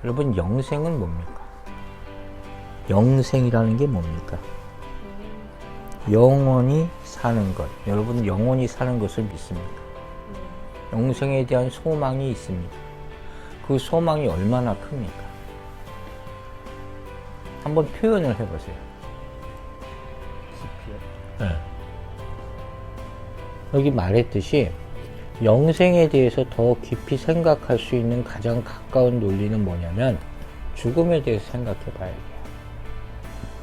여러분, 영생은 뭡니까? 영생이라는 게 뭡니까? 영원히 사는 것. 여러분, 영원히 사는 것을 믿습니까? 영생에 대한 소망이 있습니다. 그 소망이 얼마나 큽니까? 한번 표현을 해보세요. 네. 여기 말했듯이 영생에 대해서 더 깊이 생각할 수 있는 가장 가까운 논리는 뭐냐면 죽음에 대해서 생각해 봐야 돼요.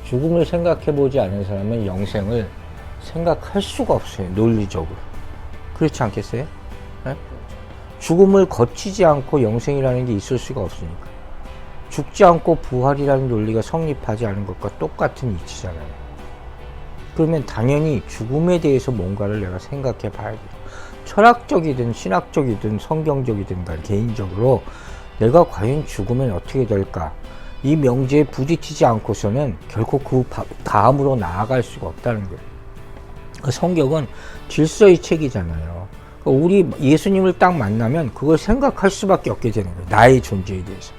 죽음을 생각해 보지 않은 사람은 영생을 생각할 수가 없어요. 논리적으로. 그렇지 않겠어요? 네? 죽음을 거치지 않고 영생이라는 게 있을 수가 없으니까. 죽지 않고 부활이라는 논리가 성립하지 않은 것과 똑같은 이치잖아요. 그러면 당연히 죽음에 대해서 뭔가를 내가 생각해 봐야 돼요. 철학적이든 신학적이든 성경적이든 간 개인적으로 내가 과연 죽으면 어떻게 될까? 이 명제에 부딪히지 않고서는 결코 그 다음으로 나아갈 수가 없다는 거예요. 성경은 질서의 책이잖아요. 우리 예수님을 딱 만나면 그걸 생각할 수밖에 없게 되는 거예요. 나의 존재에 대해서.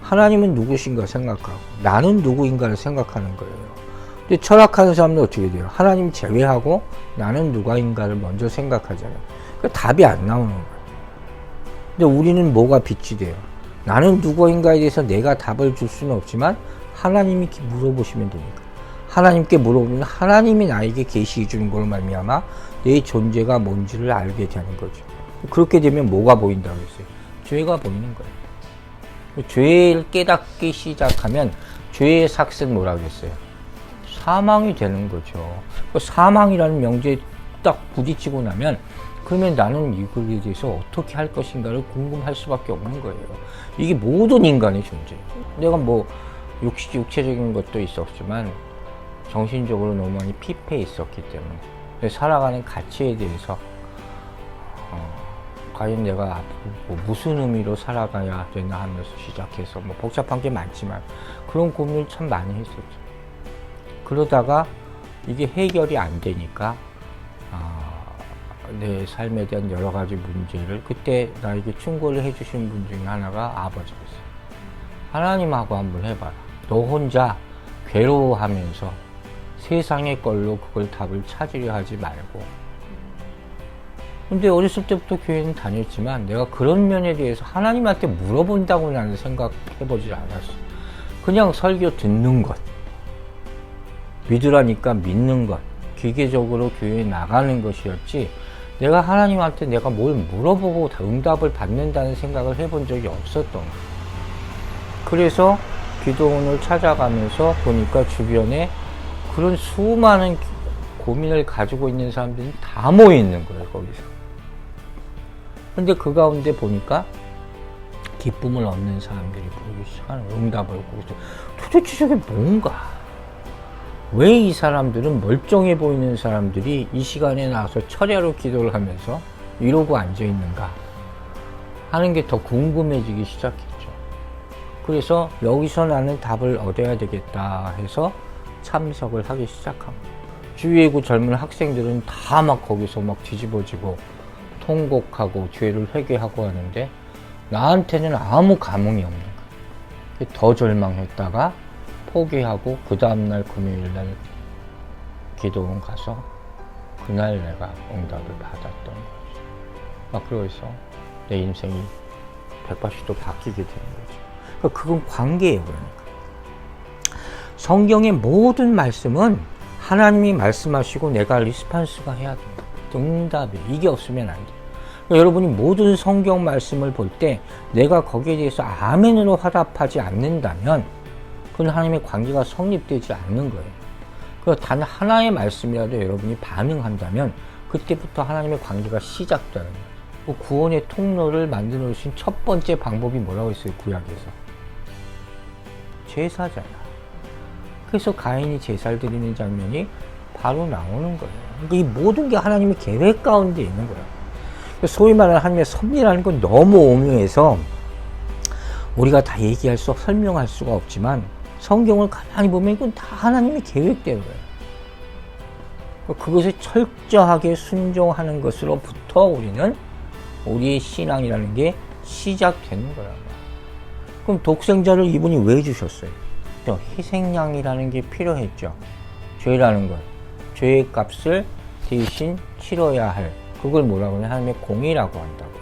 하나님은 누구신가 생각하고 나는 누구인가를 생각하는 거예요. 근데 철학하는 사람은 어떻게 돼요? 하나님 제외하고 나는 누가인가를 먼저 생각하잖아요. 그러니까 답이 안 나오는 거예요. 근데 우리는 뭐가 빛이 돼요? 나는 누구인가에 대해서 내가 답을 줄 수는 없지만 하나님이 물어보시면 되니까. 하나님께 물어보면 하나님이 나에게 계시해 주는 걸로 말미암아 내 존재가 뭔지를 알게 되는 거죠. 그렇게 되면 뭐가 보인다고 했어요? 죄가 보이는 거예요. 죄를 깨닫기 시작하면 죄의 삭은 뭐라고 했어요? 사망이 되는 거죠. 사망이라는 명제에 딱 부딪히고 나면 그러면 나는 이거에 대해서 어떻게 할 것인가를 궁금할 수밖에 없는 거예요. 이게 모든 인간의 존재예요. 내가 뭐 육체적인 것도 있었지만 정신적으로 너무 많이 피폐해 있었기 때문에 살아가는 가치에 대해서 과연 내가 앞으로 무슨 의미로 살아가야 되나 하면서 시작해서 뭐 복잡한 게 많지만 그런 고민을 참 많이 했었죠. 그러다가 이게 해결이 안 되니까 내 삶에 대한 여러 가지 문제를 그때 나에게 충고를 해주신 분 중에 하나가 아버지였어요. 하나님하고 한번 해봐라. 너 혼자 괴로워하면서 세상의 걸로 그걸 답을 찾으려 하지 말고. 근데 어렸을 때부터 교회는 다녔지만 내가 그런 면에 대해서 하나님한테 물어본다고 나는 생각해보지 않았어. 그냥 설교 듣는 것. 믿으라니까 믿는 것, 기계적으로 교회에 나가는 것이었지 내가 하나님한테 내가 뭘 물어보고 응답을 받는다는 생각을 해본 적이 없었던 거예요. 그래서 기도원을 찾아가면서 보니까 주변에 그런 수많은 고민을 가지고 있는 사람들이 다 모여 있는 거예요, 거기서. 근데 그 가운데 보니까 기쁨을 얻는 사람들이 보이기 시작하는 거예요. 응답을 얻고 도대체 저게 뭔가? 왜 이 사람들은 멀쩡해 보이는 사람들이 이 시간에 나와서 철야로 기도를 하면서 이러고 앉아 있는가 하는 게 더 궁금해지기 시작했죠. 그래서 여기서 나는 답을 얻어야 되겠다 해서 참석을 하기 시작한 거예요. 주위에 그 젊은 학생들은 다 막 거기서 막 뒤집어지고 통곡하고 죄를 회개하고 하는데 나한테는 아무 감흥이 없는 거예요. 더 절망했다가 포기하고 그 다음날 금요일날 기도원 가서 그날 내가 응답을 받았던 거죠. 막 그래서 내 인생이 180도 바뀌게 되는 거죠. 그러니까 그건 관계예요. 그러니까 성경의 모든 말씀은 하나님이 말씀하시고 내가 리스판스가 해야 됩니다. 응답이 이게 없으면 안 돼요. 그러니까 여러분이 모든 성경 말씀을 볼 때 내가 거기에 대해서 아멘으로 화답하지 않는다면 그건 하나님의 관계가 성립되지 않는 거예요. 그래서 단 하나의 말씀이라도 여러분이 반응한다면 그때부터 하나님의 관계가 시작되는 거예요. 그 구원의 통로를 만들어 놓으신 첫 번째 방법이 뭐라고 했어요? 구약에서. 제사잖아. 그래서 가인이 제사를 드리는 장면이 바로 나오는 거예요. 그러니까 이 모든 게 하나님의 계획 가운데 있는 거예요. 소위 말하는 하나님의 섭리라는 건 너무 오묘해서 우리가 다 얘기할 수, 설명할 수가 없지만 성경을 가만히 보면 이건 다 하나님의 계획대로 거예요. 그것에 철저하게 순종하는 것으로부터 우리는 우리의 신앙이라는 게 시작되는 거란 말이에요. 그럼 독생자를 이분이 왜 주셨어요? 희생양이라는 게 필요했죠. 죄라는 것, 죄의 값을 대신 치러야 할, 그걸 뭐라고 하냐, 하나님의 공의라고 한다고요.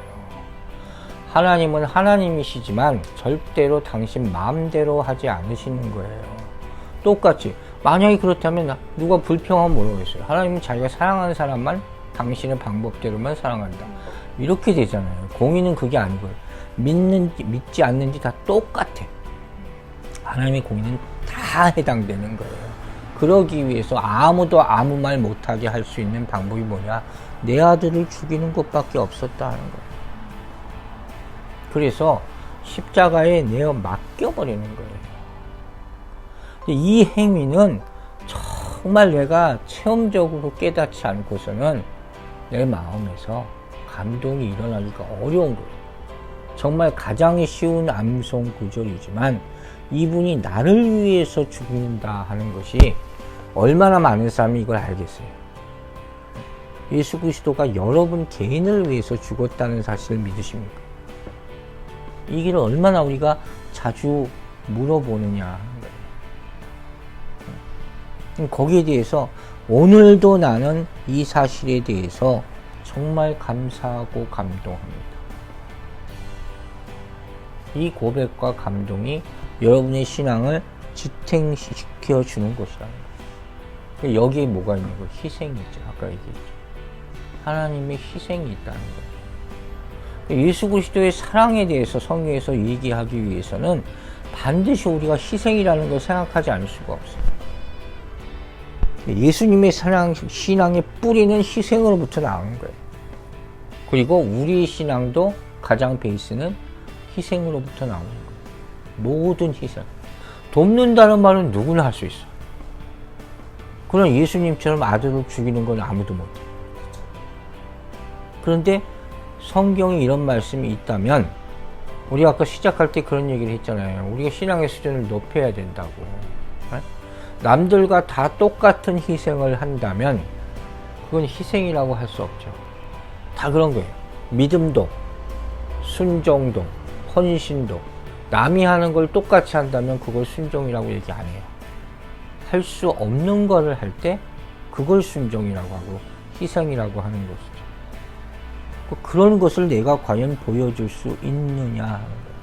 하나님은 하나님이시지만 절대로 당신 마음대로 하지 않으시는 거예요. 똑같이 만약에 그렇다면 누가 불평하면 뭐라고 했어요? 하나님은 자기가 사랑하는 사람만 당신의 방법대로만 사랑한다, 이렇게 되잖아요. 공의는 그게 아니고요. 믿지 않는지 다 똑같아. 하나님의 공의는 다 해당되는 거예요. 그러기 위해서 아무도 아무 말 못하게 할 수 있는 방법이 뭐냐? 내 아들을 죽이는 것밖에 없었다 하는 거예요. 그래서 십자가에 내어 맡겨버리는 거예요. 이 행위는 정말 내가 체험적으로 깨닫지 않고서는 내 마음에서 감동이 일어나기가 어려운 거예요. 정말 가장 쉬운 암송 구절이지만 이분이 나를 위해서 죽는다 하는 것이 얼마나 많은 사람이 이걸 알겠어요. 예수 그리스도가 여러분 개인을 위해서 죽었다는 사실을 믿으십니까? 이 길을 얼마나 우리가 자주 물어보느냐 하는 거예요. 거기에 대해서 오늘도 나는 이 사실에 대해서 정말 감사하고 감동합니다. 이 고백과 감동이 여러분의 신앙을 지탱시켜 주는 것이라는 거예요. 여기에 뭐가 있는 거예요? 희생이 있죠. 아까 얘기했죠. 하나님의 희생이 있다는 거예요. 예수 그리스도의 사랑에 대해서 성경에서 얘기하기 위해서는 반드시 우리가 희생이라는 걸 생각하지 않을 수가 없어요. 예수님의 신앙의 뿌리는 희생으로부터 나오는 거예요. 그리고 우리 신앙도 가장 베이스는 희생으로부터 나오는 거예요. 모든 희생. 돕는다는 말은 누구나 할 수 있어요. 그러나 예수님처럼 아들을 죽이는 건 아무도 못해요. 그런데 성경에 이런 말씀이 있다면, 우리가 아까 시작할 때 그런 얘기를 했잖아요. 우리가 신앙의 수준을 높여야 된다고. 남들과 다 똑같은 희생을 한다면 그건 희생이라고 할 수 없죠. 다 그런 거예요. 믿음도, 순종도, 헌신도. 남이 하는 걸 똑같이 한다면 그걸 순종이라고 얘기 안 해요. 할 수 없는 거를 할 때 그걸 순종이라고 하고 희생이라고 하는 것이죠. 그런 것을 내가 과연 보여줄 수 있느냐 하는 거예요.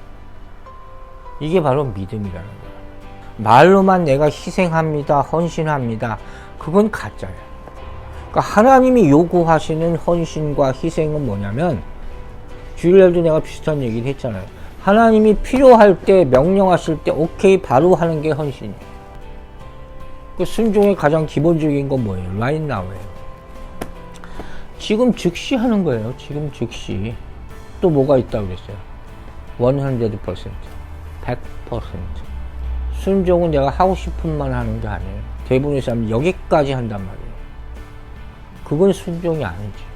이게 바로 믿음이라는 거예요. 말로만 내가 희생합니다, 헌신합니다, 그건 가짜예요. 그러니까 하나님이 요구하시는 헌신과 희생은 뭐냐면, 주일날도 내가 비슷한 얘기를 했잖아요. 하나님이 필요할 때, 명령하실 때 오케이 바로 하는 게 헌신이에요. 그 순종의 가장 기본적인 건 뭐예요? right now예요. 지금 즉시 하는 거예요. 지금 즉시. 또 뭐가 있다고 그랬어요? 100%, 100%. 순종은 내가 하고 싶은 말 하는 게 아니에요. 대부분의 사람이 여기까지 한단 말이에요. 그건 순종이 아니지.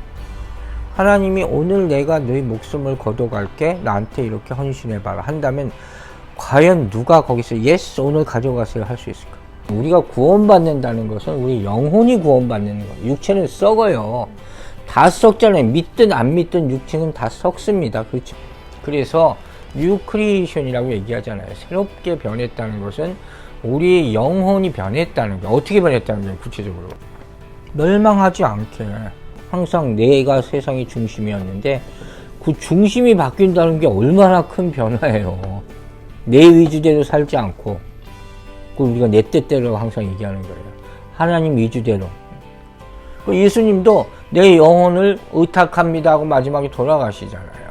하나님이 오늘 내가 너희 목숨을 거둬갈게, 나한테 이렇게 헌신해봐라 한다면 과연 누가 거기서 yes 오늘 가져가세요 할 수 있을까? 우리가 구원받는다는 것은 우리 영혼이 구원받는 거예요. 육체는 썩어요. 다 썩잖아요. 믿든 안 믿든 육체는 다 썩습니다. 그렇죠? 그래서 뉴 크리에이션이라고 얘기하잖아요. 새롭게 변했다는 것은 우리의 영혼이 변했다는 거예요. 어떻게 변했다는 거예요? 구체적으로 멸망하지 않게. 항상 내가 세상의 중심이었는데 그 중심이 바뀐다는 게 얼마나 큰 변화예요. 내 위주대로 살지 않고, 그걸 우리가 내 뜻대로 항상 얘기하는 거예요. 하나님 위주대로. 예수님도 내 영혼을 의탁합니다 하고 마지막에 돌아가시잖아요.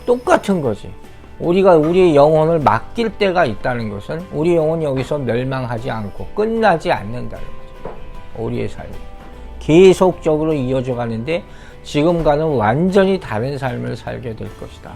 똑같은 거지. 우리가 우리의 영혼을 맡길 때가 있다는 것은 우리 영혼이 여기서 멸망하지 않고 끝나지 않는다는 거죠. 우리의 삶이 계속적으로 이어져 가는데 지금과는 완전히 다른 삶을 살게 될 것이다.